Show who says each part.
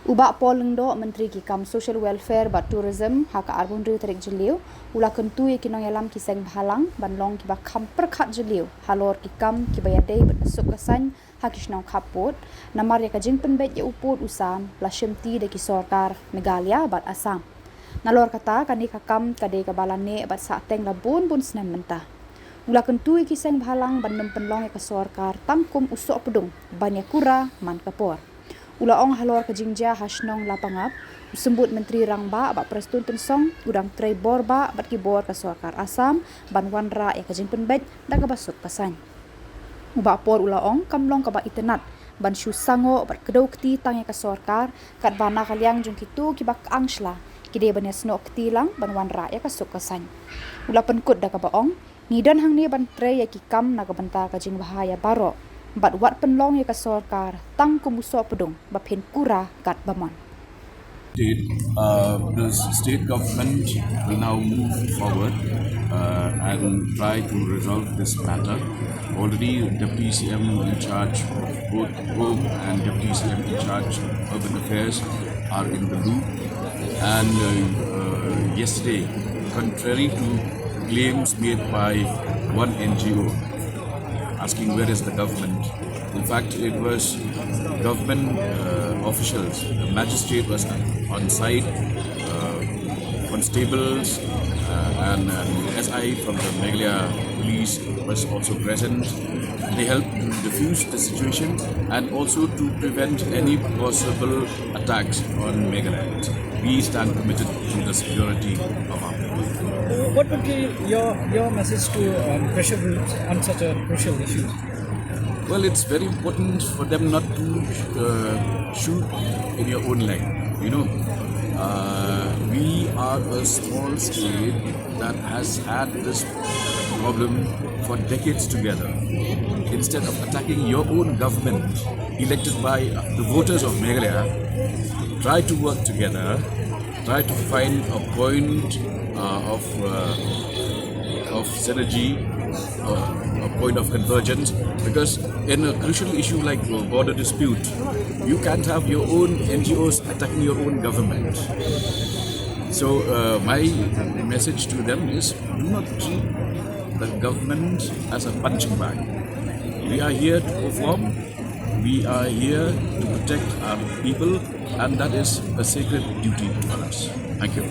Speaker 1: Ubak Polengdo Menteri Kikam Social Welfare but Tourism haka arbon riu tarik jeliu ula kentu kinong yalam kiseng bhalang banlong kiba kamper khat jeliu halor Kikam kibayadei berasuk kesan hakisnong kaput namar ya kajing penbet ya uput usam la shemti de kisorkar Meghalaya bat Assam nalor kata kani kakam kadei kabalane bat sateng labun bun senen mentah ula kentu kiseng bhalang bandem penlong ya kesorkar tangkum usuk pedung banyakura man kapor Ula ong halor ke jingja hasnong lapangap sembut Menteri Rangba abak Prestun Tensong udang tray borba bat kibor ke Sorkar Assam ban wanra ya kajing penbet dak basuk pasan. Ubak por ula ong kamlong ka ba itenat ban shu sango bat kedau keti tang ya ke Sorkar kat bana kaliang jung kitu kibak angsla kide ban yasno keti lang ban wanra ya kasuk pasan. Ula penkut dak ba ong nidan hang ni ban tray ya Kikam na benta kajing bahaya baro Bat wat penlong ya ke Sorkar tang kumusok pedung bapin kura kat bamon.
Speaker 2: The state government will now move forward and try to resolve this matter. Already Deputy CM in charge, both Home and Deputy CM in charge Urban Affairs are in the loop. And yesterday, contrary to claims made by one NGO, asking where is the government. In fact, it was government officials, the magistrate was on site, constables and SI from the Meghalaya police was also present. They helped to diffuse the situation and also to prevent any possible attacks on Meghalaya. We stand committed to the security of our people.
Speaker 3: What would be your message to pressure groups on such a crucial issue?
Speaker 2: Well, it's very important for them not to shoot in your own leg. You know, we are a small state that has had this problem for decades together. Instead of attacking your own government elected by the voters of Meghalaya, try to work together, try to find a point of synergy, a point of convergence, because in a crucial issue like border dispute, you can't have your own NGOs attacking your own government. So my message to them is, do not treat the government as a punching bag. We are here to perform, we are here to protect our people, and that is a sacred duty for us. Thank you.